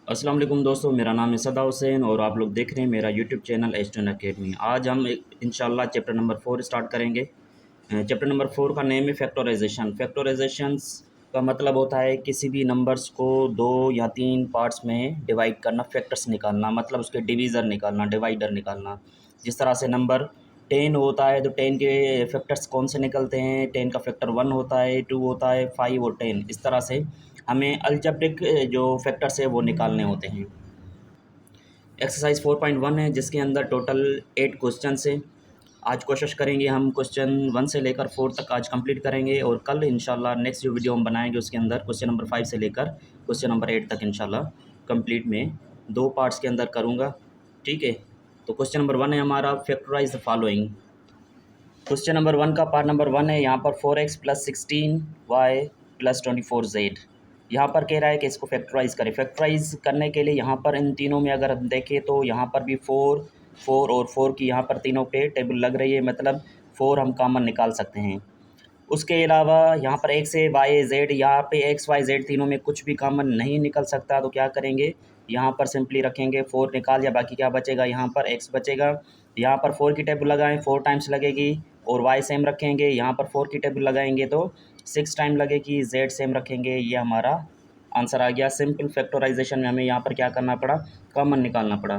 अस्सलाम वालेकुम दोस्तों, मेरा नाम है सदा हुसैन और आप लोग देख रहे हैं मेरा यूट्यूब चैनल एस्टन एकेडमी। आज हम इंशाल्लाह चैप्टर नंबर 4 स्टार्ट करेंगे। चैप्टर नंबर 4 का नेम है फैक्टराइजेशन। फैक्टराइजेशंस का मतलब होता है किसी भी नंबर्स को दो या तीन पार्ट्स में डिवाइड करना, फैक्टर्स निकालना, मतलब उसके डिवीज़र निकालना, डिवाइडर निकालना। जिस तरह से नंबर 10 होता है तो 10 के फैक्टर्स कौन से निकलते हैं, 10 का फैक्टर 1 होता है, 2 होता है, 5 और 10। इस तरह से हमें अलजेब्रिक जो फैक्टर्स है वो निकालने होते हैं। एक्सरसाइज 4.1 है जिसके अंदर टोटल 8 क्वेश्चन है। आज कोशिश करेंगे हम क्वेश्चन 1 से लेकर 4 तक आज कंप्लीट करेंगे और कल इंशाल्लाह नेक्स्ट जो वीडियो हम बनाएंगे उसके अंदर क्वेश्चन नंबर 5 से लेकर क्वेश्चन नंबर 8 तक इंशाल्लाह कंप्लीट में 2 पार्ट्स के अंदर करूँगा। ठीक है, तो क्वेश्चन नंबर 1 है हमारा, factorise the following. Question number 1 का पार्ट नंबर 1 है, यहाँ पर 4x + 16y + 24z। यहाँ पर कह रहा है कि इसको फैक्टराइज़ करें। फैक्टराइज़ करने के लिए यहाँ पर इन तीनों में अगर हम देखें तो यहाँ पर भी 4, 4 और 4 की यहाँ पर तीनों पे टेबल लग रही है, मतलब 4 हम कॉमन निकाल सकते हैं। उसके अलावा यहाँ पर एक्स है, वाई है, जेड, यहाँ पे एक्स वाई जेड तीनों में कुछ भी कॉमन नहीं निकल सकता, तो क्या करेंगे, यहाँ पर सिंपली रखेंगे 4 निकाल दिया, बाकी क्या बचेगा, यहाँ पर एक्स बचेगा। यहाँ पर 4 की टेबल लगाएं, 4 टाइम्स लगेगी, और वाई सेम रखेंगे, यहाँ पर 4 की टेबल लगाएंगे तो 6 टाइम लगेगी, जेड सेम रखेंगे। ये हमारा आंसर आ गया। सिंपल फैक्टराइजेशन में हमें यहाँ पर क्या करना पड़ा, कॉमन निकालना पड़ा।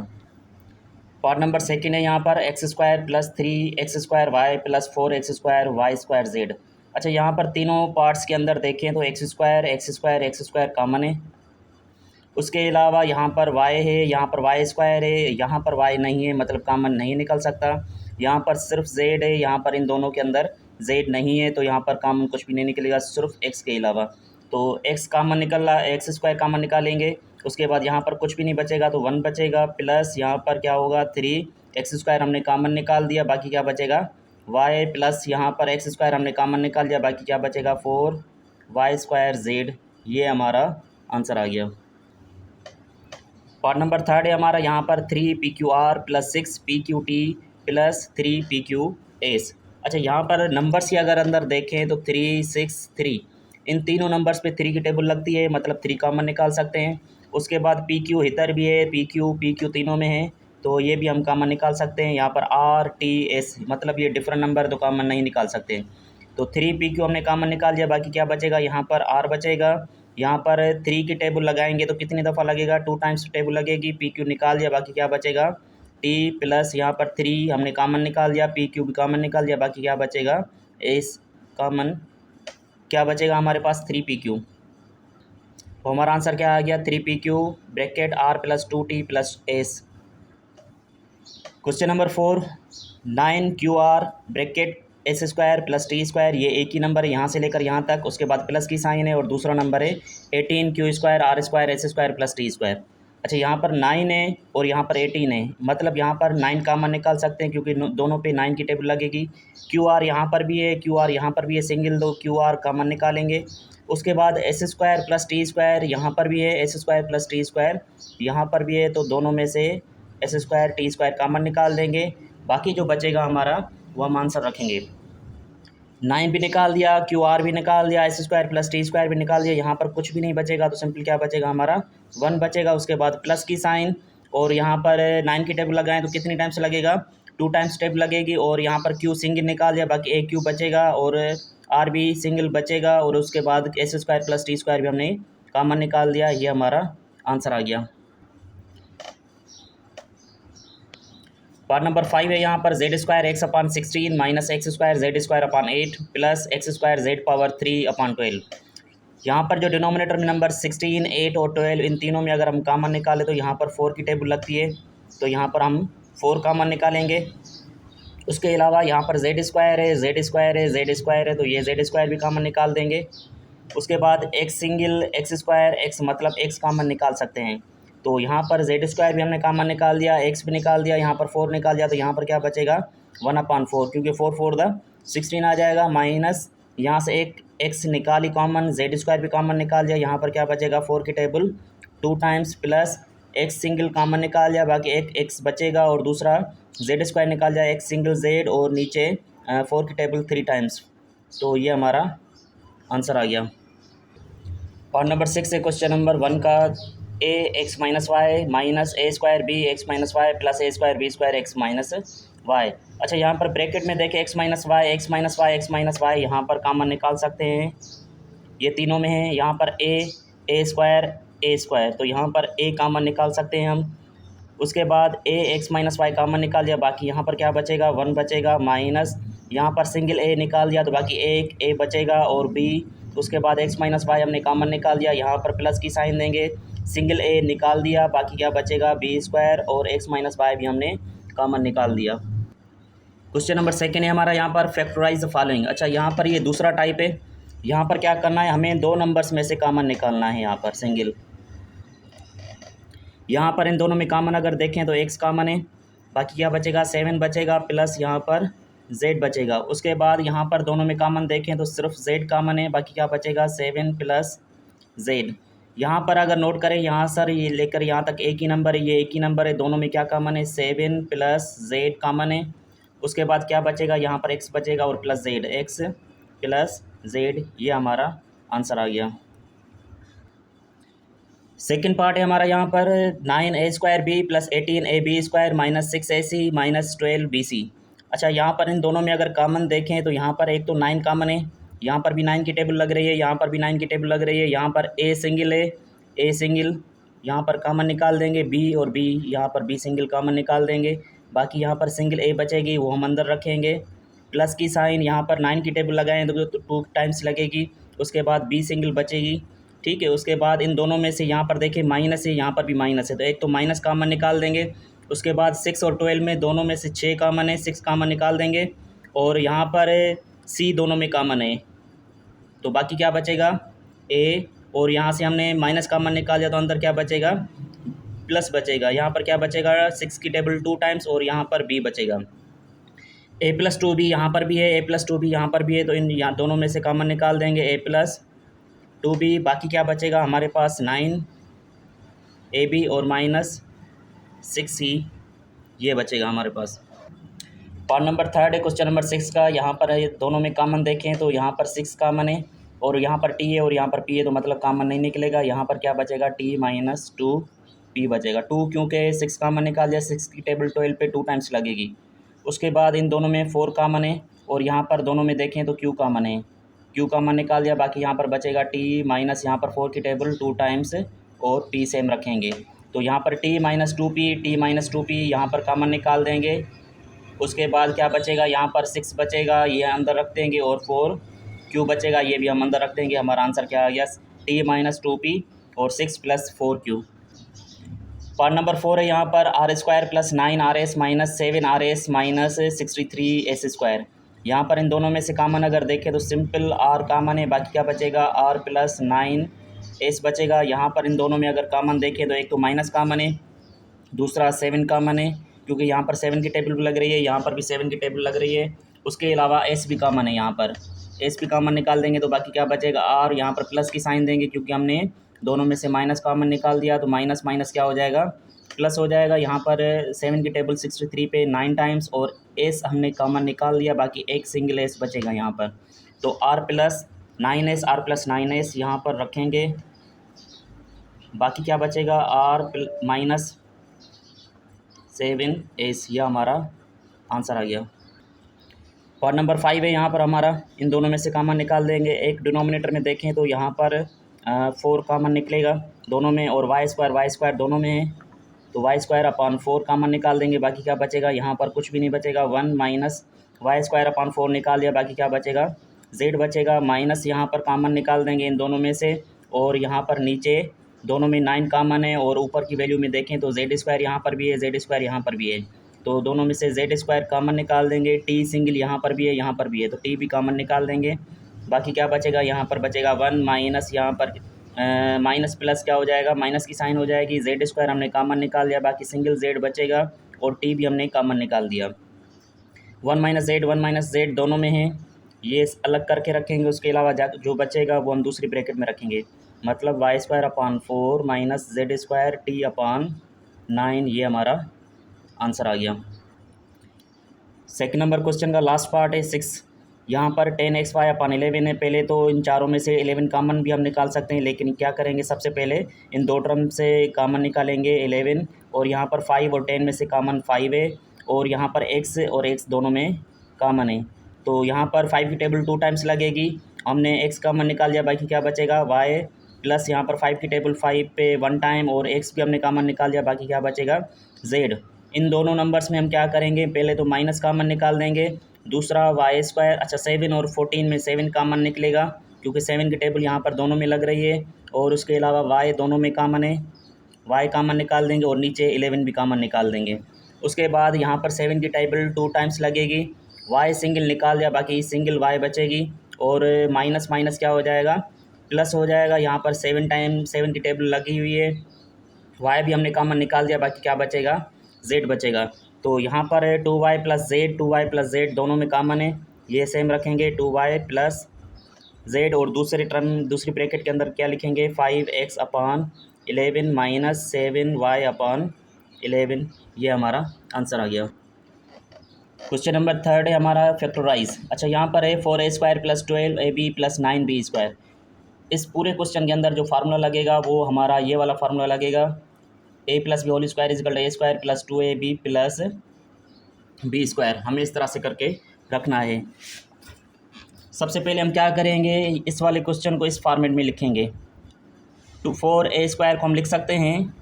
पार्ट नंबर सेकंड है यहाँ पर x² + 3x² y + 4x² y² z। अच्छा, यहाँ पर तीनों पार्ट्स के अंदर देखें तो x² कॉमन है। उसके अलावा यहाँ पर y है, यहाँ पर y² है, यहाँ पर y नहीं है, मतलब कॉमन नहीं निकल सकता। यहाँ पर सिर्फ z है, यहाँ पर इन दोनों के अंदर z नहीं है, तो यहाँ पर कॉमन कुछ भी नहीं निकलेगा सिर्फ x के अलावा। तो x कॉमन निकल रहा है, x² कॉमन निकालेंगे, उसके बाद यहाँ पर कुछ भी नहीं बचेगा तो 1 बचेगा, प्लस यहाँ पर क्या होगा 3x² हमने कॉमन निकाल दिया, बाकी क्या बचेगा y, प्लस यहाँ पर x² हमने कॉमन निकाल दिया, बाकी क्या बचेगा 4y² z। ये हमारा आंसर आ गया। पार्ट नंबर 3 है हमारा, यहाँ पर 3pqr + 6pqt + 3pqs। अच्छा, यहाँ पर नंबर्स की अगर अंदर देखें तो 3, 6, 3, इन तीनों नंबर्स पे 3 की टेबल लगती है, मतलब 3 कॉमन निकाल सकते हैं। उसके बाद पी क्यू इधर भी है, पी क्यू तीनों में है, तो ये भी हम कॉमन निकाल सकते हैं। यहाँ पर आर टी एस, मतलब ये डिफरेंट नंबर तो कॉमन नहीं निकाल सकते। तो 3pq हमने कॉमन निकाल दिया, बाकी क्या बचेगा, यहाँ पर आर बचेगा। यहाँ पर 3 की टेबल लगाएंगे तो कितनी दफ़ा लगेगा, 2 टाइम्स टेबल लगेगी, पी क्यू निकाल दिया, बाकी क्या बचेगा टी, प्लस यहाँ पर 3 हमने कॉमन निकाल दिया, पी क्यू भी कॉमन निकाल दिया, बाकी क्या बचेगा एस कॉमन। क्या बचेगा हमारे पास 3pq। तो हमारा आंसर क्या आ गया, 3pq bracket r + 2t + s। Question number 4, 9qr bracket s² + t², ये एक ही नंबर है यहाँ से लेकर यहाँ तक, उसके बाद प्लस की साइन है, और दूसरा नंबर है 18q² r² s² + t²। अच्छा, यहाँ पर 9 है और यहाँ पर 18 है, मतलब यहाँ पर 9 कॉमन निकाल सकते हैं क्योंकि दोनों पे 9 की टेबल लगेगी। QR यहाँ पर भी है, QR यहाँ पर भी है, सिंगल दो QR कॉमन निकालेंगे। उसके बाद s² + t², यहाँ पर भी है, s² + t², यहाँ पर भी है, तो दोनों में से s² t² कॉमन निकाल देंगे। बाकी जो बचेगा हमारा वो हम आंसर रखेंगे। 9 भी निकाल दिया, QR भी निकाल दिया, s² + t² भी निकाल दिया, यहाँ पर कुछ भी नहीं बचेगा, तो सिंपल क्या बचेगा हमारा 1 बचेगा। उसके बाद प्लस की साइन, और यहाँ पर 9 की टेबल लगाएं तो कितनी टाइम्स लगेगा, 2 टाइम्स टेबल लगेगी, और यहाँ पर Q सिंगल निकाल दिया, बाकी एक Q बचेगा और R भी सिंगल बचेगा, और उसके बाद s² + t² भी हमने कॉमन निकाल दिया। ये हमारा आंसर आ गया। पार्ट नंबर 5 है यहाँ पर, z² x/16 - x² z² 8 + x² z⁻3/12। यहाँ पर जो डिनोमिनेटर में नंबर 16, 8 और 12, इन तीनों में अगर हम कॉमन निकालें तो यहाँ पर 4 की टेबल लगती है, तो यहाँ पर हम 4 कॉमन निकालेंगे। उसके अलावा यहाँ पर z² है, z² है, तो ये z² भी कॉमन निकाल देंगे। उसके बाद x सिंगल, x² x मतलब x कॉमन निकाल सकते हैं, तो यहाँ पर z² भी हमने कॉमन निकाल दिया, x भी निकाल दिया, यहाँ पर 4 निकाल दिया, तो यहाँ पर क्या बचेगा 1/4, क्योंकि 4 4 द 16 आ जाएगा, माइनस यहाँ से एक x निकाली कॉमन, z² भी कॉमन निकाल दिया, यहाँ पर क्या बचेगा 4 की table 2 times, plus x single common निकाल दिया, बाकी एक x बचेगा, और दूसरा z² निकाल दिया, x सिंगल z, और नीचे 4 की टेबल 3 टाइम्स। तो ये हमारा आंसर आ गया। पार्ट नंबर 6 है क्वेश्चन नंबर 1 का, A X minus Y minus A square B X minus Y plus A square B square X minus Y. अच्छा, यहाँ पर ब्रैकेट में देखें X minus Y X minus Y X minus Y, यहाँ पर common निकाल सकते हैं, ये तीनों में है। यहाँ पर ए स्क्वायर, तो यहाँ पर ए कॉमन निकाल सकते हैं हम। उसके बाद ए एक्स माइनस वाई कॉमन निकाल दिया, बाकी यहाँ पर क्या बचेगा, 1 बचेगा, माइनस यहाँ पर सिंगल ए निकाल दिया तो बाकी एक ए बचेगा और बी। उसके बाद एक्स माइनस वाई हमने कॉमन निकाल दिया, यहाँ पर प्लस की साइन देंगे, सिंगल ए निकाल दिया, बाकी क्या बचेगा, बी स्क्वायर और एक्स माइनस वाई भी हमने कॉमन निकाल दिया। क्वेश्चन नंबर 2 है हमारा, यहाँ पर फैक्टराइज द फॉलोइंग। अच्छा, यहाँ पर ये दूसरा टाइप है, यहाँ पर क्या करना है, हमें 2 नंबर्स में से कॉमन निकालना है। यहाँ पर सिंगल, यहाँ पर इन दोनों में कॉमन अगर देखें तो एक्स कॉमन है, बाकी क्या बचेगा, 7 बचेगा प्लस यहाँ पर z बचेगा। उसके बाद यहाँ पर दोनों में कॉमन देखें तो सिर्फ z कॉमन है, बाकी क्या बचेगा, 7 प्लस z। यहाँ पर अगर नोट करें, यहाँ सर ये लेकर यहाँ तक एक ही नंबर है, ये एक ही नंबर है, दोनों में क्या कॉमन है, 7 प्लस z कॉमन है। उसके बाद क्या बचेगा, यहाँ पर x बचेगा और plus z, x plus z, ये हमारा आंसर आ गया। सेकेंड पार्ट है हमारा यहाँ पर 9a square B plus 18 ab square minus 6ac minus 12bc। अच्छा, यहाँ पर इन दोनों में अगर कॉमन देखें तो यहाँ पर एक तो 9 कॉमन है, यहाँ पर भी 9 की टेबल लग रही है, यहाँ पर भी 9 की टेबल लग रही है, यहाँ पर a सिंगल है, a सिंगल यहाँ पर कॉमन निकाल देंगे, b और b यहाँ पर b सिंगल कॉमन निकाल देंगे, बाकी यहाँ पर सिंगल a बचेगी वो हम अंदर रखेंगे, प्लस की साइन यहाँ पर 9 की टेबल लगाएं तो 2 टाइम्स लगेगी, उसके बाद b सिंगल बचेगी। ठीक है, उसके बाद इन दोनों में से यहाँ पर देखिए माइनस है, यहाँ पर भी माइनस है, तो एक तो माइनस कॉमन निकाल देंगे। उसके बाद 6 और 12 में दोनों में से 6 कॉमन है, 6 कॉमन निकाल देंगे, और यहाँ पर सी दोनों में कॉमन है, तो बाकी क्या बचेगा, ए, और यहाँ से हमने माइनस कॉमन निकाल दिया तो अंदर क्या बचेगा, प्लस बचेगा। यहाँ पर क्या बचेगा, 6 की टेबल 2 टाइम्स और यहाँ पर बी बचेगा, ए प्लस 2 भी यहाँ पर भी है, ए प्लस 2 भी यहाँ पर भी है, तो इन यहाँ दोनों में से कॉमन निकाल देंगे, ए प्लस 2b, बाकी क्या बचेगा हमारे पास 9ab और माइनस 6c, ये बचेगा हमारे पास। पार्ट नंबर 3 है क्वेश्चन नंबर 6 का। यहाँ पर दोनों में कॉमन देखें तो यहाँ पर 6 कॉमन है और यहाँ पर t है और यहाँ पर p है, तो मतलब कॉमन नहीं निकलेगा। यहाँ पर क्या बचेगा, t माइनस 2p बचेगा, 2 क्योंकि 6 कॉमन निकाल दिया, 6 की टेबल 12 पे 2 टाइम्स लगेगी। उसके बाद इन दोनों में 4 कॉमन है और यहाँ पर दोनों में देखें तो q कॉमन है, q कॉमन निकाल दिया, बाकी यहाँ पर बचेगा t माइनस यहाँ पर 4 की टेबल 2 टाइम्स और p सेम रखेंगे, तो यहाँ पर t माइनस 2p यहाँ पर कॉमन निकाल देंगे। उसके बाद क्या बचेगा, यहाँ पर 6 बचेगा, ये अंदर रख देंगे, और 4q बचेगा, ये भी हम अंदर रख देंगे। हमारा आंसर क्या आ गया, t माइनस 2p और 6 प्लस 4q। पार्ट नंबर 4 है यहाँ पर R square plus 9rs minus 7rs minus 63s square. यहाँ पर इन दोनों में से कॉमन अगर देखें तो सिंपल आर कॉमन है, बाकी क्या बचेगा, आर प्लस 9s बचेगा। यहाँ पर इन दोनों में अगर कॉमन देखें तो एक तो माइनस कॉमन है, दूसरा 7 कॉमन है, क्योंकि यहाँ पर 7 की टेबल भी लग रही है, यहाँ पर भी 7 की टेबल लग रही है। उसके अलावा एस भी कॉमन है, यहाँ पर एस भी कॉमन निकाल देंगे तो बाकी क्या बचेगा, आर, यहाँ पर प्लस की साइन देंगे क्योंकि हमने दोनों में से माइनस कॉमन निकाल दिया, तो माइनस माइनस क्या हो जाएगा, प्लस हो जाएगा। यहाँ पर 7 की टेबल 63 पे 9 टाइम्स और एस हमने कॉमन निकाल दिया, बाकी एक सिंगल एस बचेगा यहाँ पर, तो आर प्लस 9s यहाँ पर रखेंगे, बाकी क्या बचेगा, आर माइनस 7s, यह हमारा आंसर आ गया। पार्ट नंबर 5 है यहाँ पर हमारा, इन दोनों में से कॉमन निकाल देंगे। एक डिनोमिनेटर में देखें तो यहाँ पर 4 कॉमन निकलेगा दोनों में, और वाई स्क्वायर दोनों में है, तो वाई स्क्वायर अपॉन 4 कॉमन निकाल देंगे, बाकी क्या बचेगा, यहाँ पर कुछ भी नहीं बचेगा, 1 माइनस वाई स्क्वायर अपॉन 4 निकाल दिया, बाकी क्या बचेगा, जेड बचेगा, माइनस यहाँ पर कॉमन निकाल देंगे इन दोनों में से, और यहाँ पर नीचे दोनों में 9 कॉमन है, और ऊपर की वैल्यू में देखें तो जेड स्क्वायर यहाँ पर भी है, जेड स्क्वायर यहाँ पर भी है, तो दोनों में से जेड स्क्वायर कॉमन निकाल देंगे। टी सिंगल यहाँ पर भी है, यहाँ पर भी है, तो टी भी कॉमन निकाल देंगे, बाकी क्या बचेगा, यहाँ पर बचेगा 1 माइनस यहाँ पर माइनस प्लस क्या हो जाएगा, माइनस की साइन हो जाएगी, जेड स्क्वायर हमने कॉमन निकाल दिया, बाकी सिंगल जेड बचेगा, और टी भी हमने कॉमन निकाल दिया। 1 माइनस जेड दोनों में है, ये अलग करके रखेंगे, उसके अलावा जो बचेगा वो हम दूसरी ब्रैकेट में रखेंगे, मतलब Y square upon 4 minus Z square T upon 9, ये हमारा आंसर आ गया। सेकंड नंबर क्वेश्चन का लास्ट पार्ट है 6। यहाँ पर 10xy अपन 11 है। पहले तो इन चारों में से 11 कॉमन भी हम निकाल सकते हैं, लेकिन क्या करेंगे, सबसे पहले इन दो टर्म से कॉमन निकालेंगे 11, और यहाँ पर 5 और 10 में से कॉमन 5 है, और यहाँ पर x और x दोनों में कॉमन है। तो यहाँ पर 5 की टेबल 2 टाइम्स लगेगी, हमने x कॉमन निकाल दिया, बाकी क्या बचेगा y, प्लस यहाँ पर 5 की टेबल 5 पे 1 टाइम, और x भी हमने कॉमन निकाल दिया, बाकी क्या बचेगा z। इन दोनों नंबर्स में हम क्या करेंगे, पहले तो माइनस कॉमन निकाल देंगे, दूसरा वाई स्क्वायर। अच्छा, 7 और 14 में 7 कॉमन निकलेगा, क्योंकि 7 की टेबल यहाँ पर दोनों में लग रही है, और उसके अलावा वाई दोनों में कॉमन है, वाई कॉमन निकाल देंगे, और नीचे 11 भी कॉमन निकाल देंगे। उसके बाद यहाँ पर 7 की टेबल 2 टाइम्स लगेगी, वाई सिंगल निकाल दिया, बाकी सिंगल वाई बचेगी, और माइनस माइनस क्या हो जाएगा, प्लस हो जाएगा। यहाँ पर 7 टाइम 7 की टेबल लगी हुई है, वाई भी हमने कॉमन निकाल दिया, बाकी क्या बचेगा, जेड बचेगा। तो यहाँ पर 2y plus Z, 2y plus Z दोनों में कॉमन है, ये सेम रखेंगे 2y प्लस जेड, और दूसरे टर्म दूसरी ब्रैकेट के अंदर क्या लिखेंगे, 5x upon 11 minus 7y upon 11। ये हमारा आंसर आ गया। क्वेश्चन नंबर 3 है हमारा फैक्टराइज। अच्छा, यहाँ पर है 4a² plus 12ab plus 9b²। इस पूरे क्वेश्चन के अंदर जो फार्मूला लगेगा वो हमारा ये वाला फार्मूला लगेगा, a plus B whole square is equal a square plus 2ab plus b²। हमें इस तरह से करके रखना है। सबसे पहले हम क्या करेंगे, इस वाले क्वेश्चन को इस फॉर्मेट में लिखेंगे। 4a² को हम लिख सकते हैं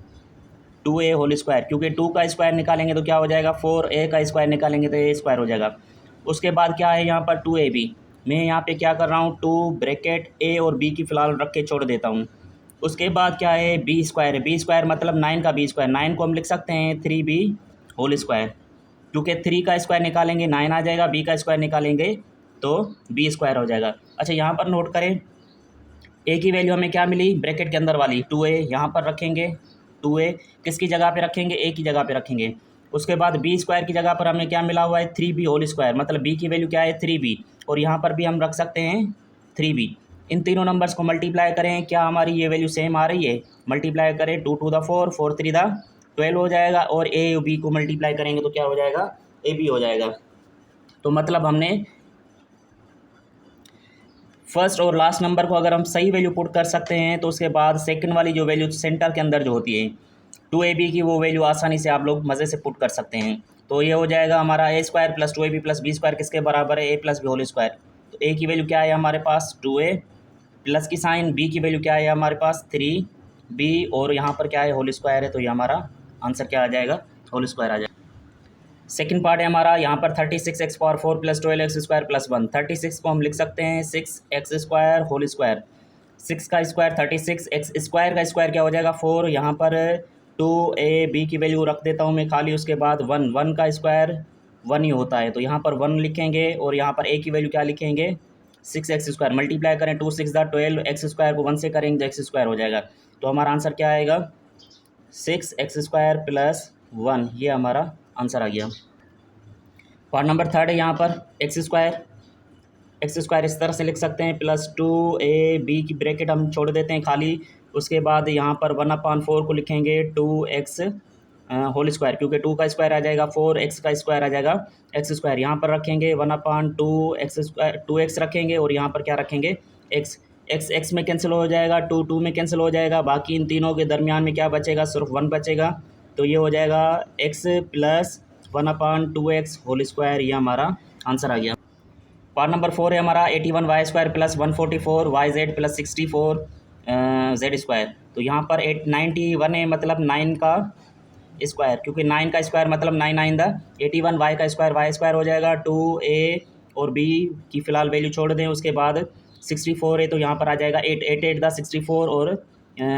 2a होल स्क्वायर, क्योंकि 2 का स्क्वायर निकालेंगे तो क्या हो जाएगा, 4a का स्क्वायर निकालेंगे तो a स्क्वायर हो जाएगा। उसके बाद क्या है यहाँ पर 2ab, मैं यहाँ पे क्या कर रहा हूँ, 2 ब्रैकेट a और b की फ़िलहाल रख के छोड़ देता हूँ। उसके बाद क्या है, b² है, b² मतलब 9 का b², 9 को हम लिख सकते हैं 3b होल स्क्वायर, क्योंकि 3 का स्क्वायर निकालेंगे 9 आ जाएगा, b का स्क्वायर निकालेंगे तो b² हो जाएगा। अच्छा, यहाँ पर नोट करें, a की वैल्यू हमें क्या मिली, ब्रैकेट के अंदर वाली 2a, यहाँ पर रखेंगे 2a, किसकी जगह पे रखेंगे, a की जगह पे रखेंगे। उसके बाद b² की जगह पर हमें क्या मिला हुआ है, 3b होल स्क्वायर, मतलब b की वैल्यू क्या है 3b, और यहाँ पर भी हम रख सकते हैं 3b। इन तीनों नंबर्स को मल्टीप्लाई करें, क्या हमारी ये वैल्यू सेम आ रही है, मल्टीप्लाई करें 2 टू द 4, 4 3 द 12 हो जाएगा, और a और b को मल्टीप्लाई करेंगे तो क्या हो जाएगा, ab हो जाएगा। तो मतलब हमने फर्स्ट और लास्ट नंबर को अगर हम सही वैल्यू पुट कर सकते हैं, तो उसके बाद सेकंड वाली जो वैल्यू सेंटर के अंदर जो होती है 2ab की, वो वैल्यू आसानी से आप लोग मज़े से पुट कर सकते हैं। तो ये हो जाएगा हमारा a² plus 2ab plus b² किसके बराबर है, a plus B whole square. तो a की वैल्यू क्या है हमारे पास 2a, प्लस की साइन, b की वैल्यू क्या है हमारे पास 3b, और यहाँ पर क्या है होल स्क्वायर है, तो ये हमारा आंसर क्या आ जाएगा, होल स्क्वायर आ जाएगा। सेकंड पार्ट है हमारा, यहाँ पर 36x power 4 plus 12x² plus 1। 36 को हम लिख सकते हैं 6x² होल स्क्वायर, 6 का स्क्वायर 36, x स्क्वायर का स्क्वायर क्या हो जाएगा 4, यहाँ पर 2ab की वैल्यू रख देता हूँ मैं खाली, उसके बाद 1 का स्क्वायर 1 ही होता है, तो यहाँ पर 1 लिखेंगे, और यहाँ पर a की वैल्यू क्या लिखेंगे 6x², मल्टीप्लाई करें 2 6 द 12, x² को 1 से करेंगे तो x² हो जाएगा। तो हमारा आंसर क्या आएगा 6x² प्लस 1, ये हमारा आंसर आ गया। पार्ट नंबर 3 है यहाँ पर x² इस तरह से लिख सकते हैं, प्लस 2ab की ब्रैकेट हम छोड़ देते हैं खाली, उसके बाद यहाँ पर 1/4 को लिखेंगे 2x होल स्क्वायर, क्योंकि 2 का स्क्वायर आ जाएगा 4x का स्क्वायर आ जाएगा x², यहाँ पर रखेंगे 1/2x², 2x रखेंगे, और यहाँ पर क्या रखेंगे x में कैंसिल हो जाएगा, 2 में कैंसिल हो जाएगा, बाकी इन तीनों के दरमियान में क्या बचेगा, सिर्फ 1 बचेगा, तो ये हो जाएगा x plus 1/2x whole square, ये हमारा आंसर आ गया। पार्ट नंबर 4 है हमारा 81y² plus 144yz plus 64 z²। तो यहाँ पर 91 है, मतलब 9 का स्क्वायर, क्योंकि 9 का स्क्वायर मतलब 9 9 द 81, y का स्क्वायर y² हो जाएगा, 2a और b की फ़िलहाल वैल्यू छोड़ दें, उसके बाद 64 है, तो यहाँ पर आ जाएगा 8 द 64 और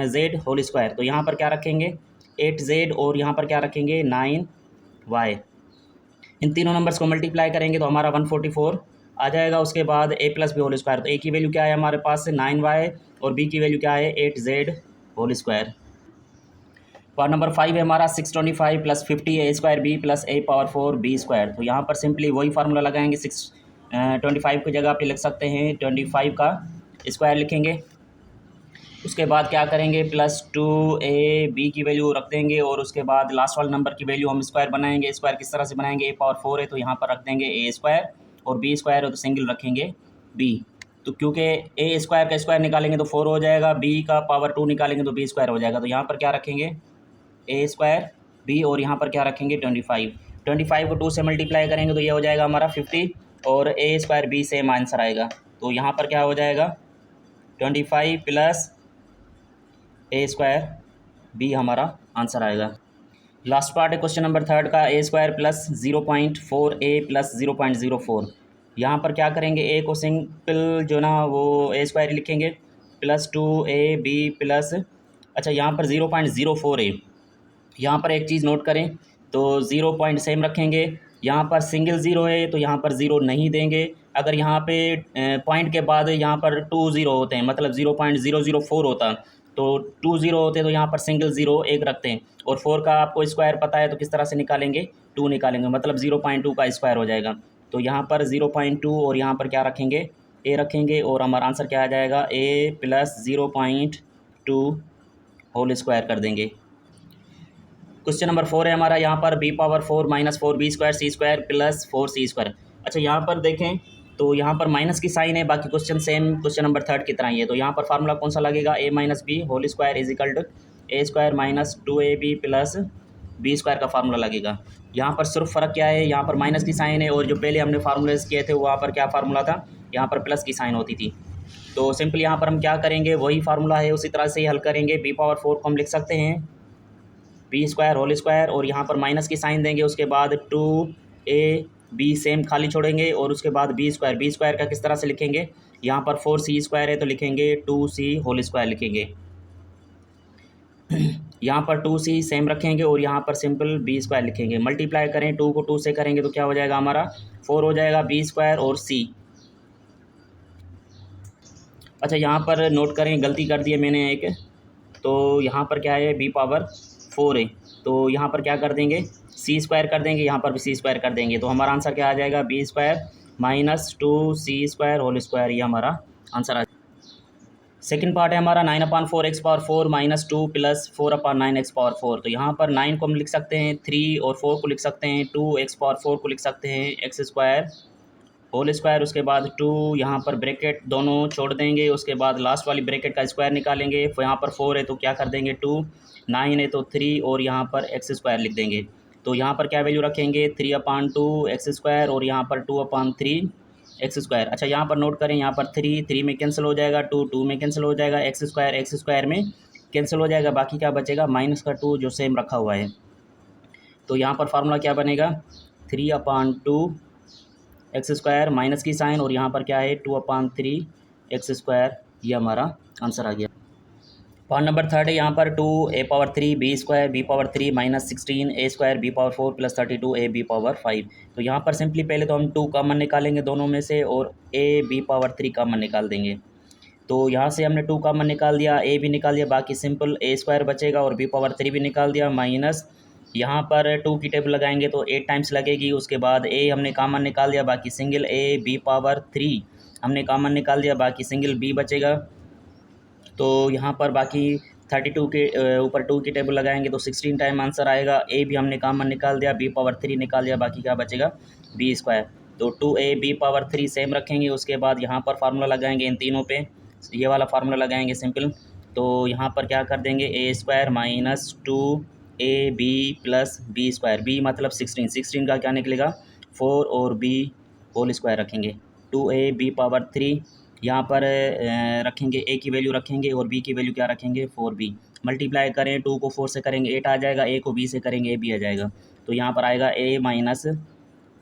z होल स्क्वायर। तो यहाँ पर क्या रखेंगे 8z, और यहाँ पर क्या रखेंगे 9y। इन तीनों नंबर्स को मल्टीप्लाई करेंगे तो हमारा 144 आ जाएगा। उसके बाद a plus B whole square, तो a की वैल्यू क्या है हमारे पास 9y, और b की वैल्यू क्या है 8z whole square. Part number 5 है हमारा 625 plus 50a² b plus a power 4 b²। तो यहाँ पर सिंपली वही फार्मूला लगाएंगे, 625 की जगह पे लिख सकते हैं 25 का स्क्वायर लिखेंगे। उसके बाद क्या करेंगे, प्लस 2ab की वैल्यू रख देंगे, और उसके बाद लास्ट वाले नंबर की वैल्यू हम स्क्वायर बनाएंगे। स्क्वायर किस तरह से बनाएंगे, a पावर 4 है तो यहाँ पर रख देंगे a², और बी स्क्वायर है तो सिंगल रखेंगे बी। तो क्योंकि ए स्क्वायर का स्क्वायर निकालेंगे तो 4 हो जाएगा, बी का पावर 2 निकालेंगे तो बी स्क्वायर हो जाएगा। तो यहाँ पर क्या रखेंगे ए स्क्वायर बी, और यहाँ पर क्या रखेंगे 25। 25 को 2 से मल्टीप्लाई करेंगे तो ये हो जाएगा हमारा 50, और ए स्क्वायर बी सेम आंसर आएगा। तो यहाँ पर क्या हो जाएगा 25 प्लस ए स्क्वायर बी हमारा आंसर आएगा। लास्ट पार्ट है क्वेश्चन नंबर 3 का, ए स्क्वायर प्लस 0.4 ए प्लस 0.04। यहाँ पर क्या करेंगे, ए को सिंपल जो ना वो ए स्क्वायर लिखेंगे प्लस 2 ए बी प्लस, अच्छा यहाँ पर 0.04 ए। यहाँ पर एक चीज़ नोट करें, तो 0 पॉइंट सेम रखेंगे। यहाँ पर सिंगल ज़ीरो है तो यहाँ पर ज़ीरो नहीं देंगे। अगर यहाँ पे पॉइंट के बाद यहाँ पर 2 ज़ीरो होते हैं, मतलब 0.004 होता, तो 2 ज़ीरो होते तो यहाँ पर सिंगल ज़ीरो एक रखते हैं। और 4 का आपको स्क्वायर पता है तो किस तरह से निकालेंगे, 2 निकालेंगे, मतलब 0.2 का स्क्वायर हो जाएगा। तो यहाँ पर 0.2 और यहाँ पर क्या रखेंगे ए रखेंगे, और हमारा आंसर क्या आ जाएगा ए प्लस 0.2 होल स्क्वायर कर देंगे। क्वेश्चन नंबर 4 है हमारा, यहाँ पर B power 4 minus 4 B square C square plus 4 C square. अच्छा यहाँ पर देखें तो यहाँ पर माइनस की साइन है, बाकी क्वेश्चन सेम क्वेश्चन नंबर 3 की तरह ही है। तो यहाँ पर फार्मूला कौन सा लगेगा, A minus B whole square is equal to A square minus 2ab plus B square का फार्मूला लगेगा। यहाँ पर सिर्फ फ़र्क क्या है, यहाँ पर माइनस की साइन है, और जो पहले हमने फार्मूलेज किए थे वहाँ पर क्या फार्मूला था, यहाँ पर प्लस की साइन होती थी। तो सिंपल यहाँ पर हम क्या करेंगे, वही फार्मूला है उसी तरह से ही हल करेंगे। बी पावर 4 को हम लिख सकते हैं बी स्क्वायर होल स्क्वायर, और यहाँ पर माइनस की साइन देंगे, उसके बाद 2ab सेम खाली छोड़ेंगे, और उसके बाद बी स्क्वायर का किस तरह से लिखेंगे, यहाँ पर 4c स्क्वायर है तो लिखेंगे 2c होल स्क्वायर लिखेंगे। यहाँ पर 2c सेम रखेंगे और यहाँ पर सिंपल बी स्क्वायर लिखेंगे। मल्टीप्लाई करें 2 को 2 से करेंगे तो क्या हो जाएगा हमारा 4 हो जाएगा बी स्क्वायर और c। अच्छा यहाँ पर नोट करें, गलती कर दी है मैंने एक, तो यहाँ पर क्या है बी पावर 4 है, तो यहाँ पर क्या कर देंगे सी स्क्वायर कर देंगे, यहाँ पर भी सी स्क्वायर कर देंगे। तो हमारा आंसर क्या आ जाएगा B square minus 2c square whole square, ये हमारा आंसर आ जाएगा। सेकंड पार्ट है हमारा 9/4 x power 4 minus 2 plus 4/9 x power 4। तो यहाँ पर 9 को हम लिख सकते हैं 3, और 4 को लिख सकते हैं 2, x पावर 4 को लिख सकते हैं एक्स स्क्वायर होल स्क्वायर, उसके बाद 2, यहाँ पर ब्रैकेट दोनों छोड़ देंगे, उसके बाद लास्ट वाली ब्रैकेट का स्क्वायर निकालेंगे। यहाँ पर 4 है तो क्या कर देंगे 2, 9 है तो 3, और यहाँ पर एक्स स्क्वायर लिख देंगे। तो यहाँ पर क्या वैल्यू रखेंगे 3/2 एक्स स्क्वायर, और यहाँ पर 2/3 एक्स स्क्वायर। अच्छा यहाँ पर नोट करें, यहाँ पर 3 में कैंसिल हो जाएगा, 2 में कैंसिल हो जाएगा, एक्स स्क्वायर में कैंसिल हो जाएगा, बाकी क्या बचेगा माइनस का 2 जो सेम रखा हुआ है। तो यहाँ पर फार्मूला क्या बनेगा 3/2 एक्स स्क्वायर माइनस की साइन, और यहाँ पर क्या है 2/3 एक्स स्क्वायर, ये हमारा आंसर आ गया। पार्ट नंबर 3 है यहाँ पर 2a power 3 B square B power 3 minus 16 a square B power 4 plus 32 a B power 5। तो यहाँ पर सिंपली पहले तो हम 2 कॉमन निकालेंगे दोनों में से, और a बी पावर 3 कॉमन निकाल देंगे। तो यहाँ से हमने 2 कॉमन निकाल दिया, a भी निकाल दिया, बाकी सिंपल a स्क्वायर बचेगा, और b पावर 3 भी निकाल दिया, माइनस यहाँ पर 2 की टेबल लगाएंगे तो 8 टाइम्स लगेगी। उसके बाद a हमने कॉमन निकाल दिया, बाकी सिंगल a b पावर 3 हमने कॉमन निकाल दिया, बाकी सिंगल b बचेगा। तो यहाँ पर बाकी 32 के ऊपर 2 की टेबल लगाएंगे तो 16 टाइम आंसर आएगा। a भी हमने कॉमन निकाल दिया, b पावर 3 निकाल दिया, बाकी क्या बचेगा b स्क्वायर। तो 2a b पावर 3 सेम रखेंगे, उसके बाद यहाँ पर फार्मूला लगाएंगे इन तीनों पे, ये वाला फार्मूला लगाएंगे सिंपल। तो यहाँ पर क्या कर देंगे a square minus 2ab plus b square, b मतलब 16 का क्या निकलेगा 4, और b होल स्क्वायर रखेंगे 2ab पावर 3, यहाँ पर रखेंगे a की वैल्यू रखेंगे, और b की वैल्यू क्या रखेंगे 4b। मल्टीप्लाई करें 2 को 4 से करेंगे 8 आ जाएगा, a को b से करेंगे a b आ जाएगा। तो यहाँ पर आएगा a minus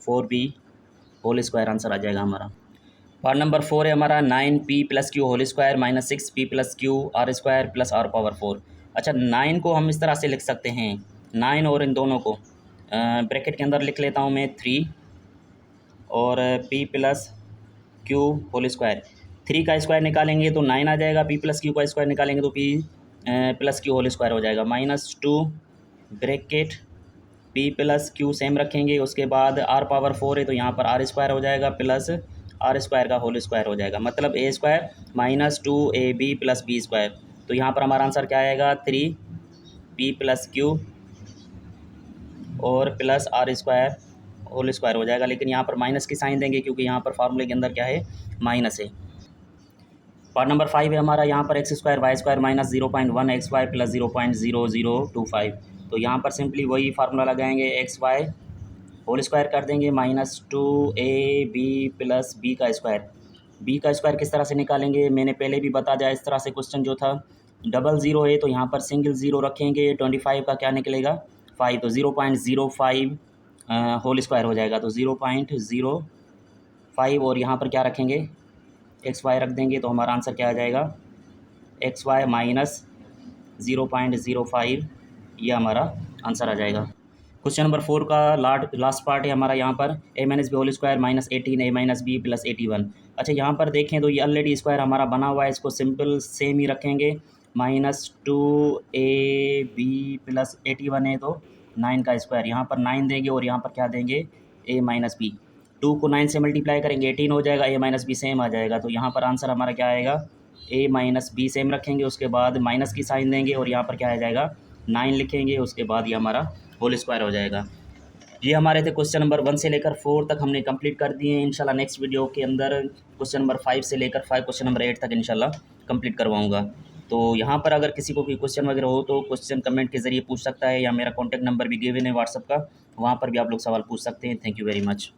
4b whole square, answer आ जाएगा हमारा। पार्ट नंबर 4 है हमारा 9p plus Q whole square minus 6p plus Q R square plus R power 4। अच्छा 9 को हम इस तरह से लिख सकते हैं, 9 और इन दोनों को ब्रैकेट के अंदर लिख लेता हूँ मैं 3, और p plus Q whole square, 3 का स्क्वायर निकालेंगे तो 9 आ जाएगा, p प्लस क्यू का स्क्वायर निकालेंगे तो p plus Q whole square हो जाएगा, minus 2 bracket p plus Q same रखेंगे, उसके बाद r पावर 4 है तो यहाँ पर r स्क्वायर हो जाएगा, प्लस आर स्क्वायर का होल स्क्वायर हो जाएगा, मतलब a square minus 2ab plus b square. तो यहाँ पर हमारा आंसर क्या आएगा 3p प्लस क्यू और plus R square whole square हो जाएगा, लेकिन यहाँ पर माइनस की साइन देंगे क्योंकि यहाँ पर फार्मूले के अंदर क्या है, माइनस है। पार्ट नंबर 5 है हमारा, यहाँ पर X square Y square minus 0.1 X Y plus 0.0025। तो यहाँ पर सिंपली वही फार्मूला लगाएंगे, एक्स वाई होल स्क्वायर कर देंगे माइनस 2ab प्लस बी का स्क्वायर। बी का स्क्वायर किस तरह से निकालेंगे, मैंने पहले भी बता दिया। इस तरह से क्वेश्चन जो था, डबल ज़ीरो है तो यहाँ पर सिंगल ज़ीरो रखेंगे, 25 का क्या निकलेगा 5, तो 0.05 होल स्क्वायर हो जाएगा, तो 0.05 और यहाँ पर क्या रखेंगे, एक्स वाई रख देंगे, तो हमारा आंसर क्या आ जाएगा, एक्स वाई माइनस 0.05, ये हमारा आंसर आ जाएगा। क्वेश्चन नंबर 4 का लास्ट पार्ट है हमारा, यहाँ पर a minus B whole square minus 18 a minus B plus 81। अच्छा, यहाँ पर देखें तो ये ऑलरेडी स्क्वायर हमारा बना हुआ है, इसको सिंपल सेम ही रखेंगे, माइनस 2ab प्लस 81 है तो 9 का स्क्वायर, यहाँ पर 9 देंगे और यहाँ पर क्या देंगे, a माइनस बी। 2 को 9 से मल्टीप्लाई करेंगे 18 हो जाएगा, a माइनस बी सेम आ जाएगा, तो यहाँ पर आंसर हमारा क्या आएगा, a माइनस बी सेम रखेंगे, उसके बाद माइनस की साइन देंगे और यहाँ पर क्या आ जाएगा 9 लिखेंगे, उसके बाद ये हमारा होल स्क्वायर हो जाएगा। ये हमारे थे क्वेश्चन नंबर 1 से लेकर 4 तक हमने कंप्लीट कर दिए हैं। इंशाल्लाह नेक्स्ट वीडियो के अंदर क्वेश्चन नंबर 5 से लेकर क्वेश्चन नंबर 8 तक इंशाल्लाह कंप्लीट करवाऊंगा। तो यहाँ पर अगर किसी को कोई क्वेश्चन वगैरह हो तो क्वेश्चन कमेंट के ज़रिए पूछ सकता है, या मेरा कॉन्टैक्ट नंबर भी गिवन है व्हाट्सअप का, वहाँ पर भी आप लोग सवाल पूछ सकते हैं। Thank you very much.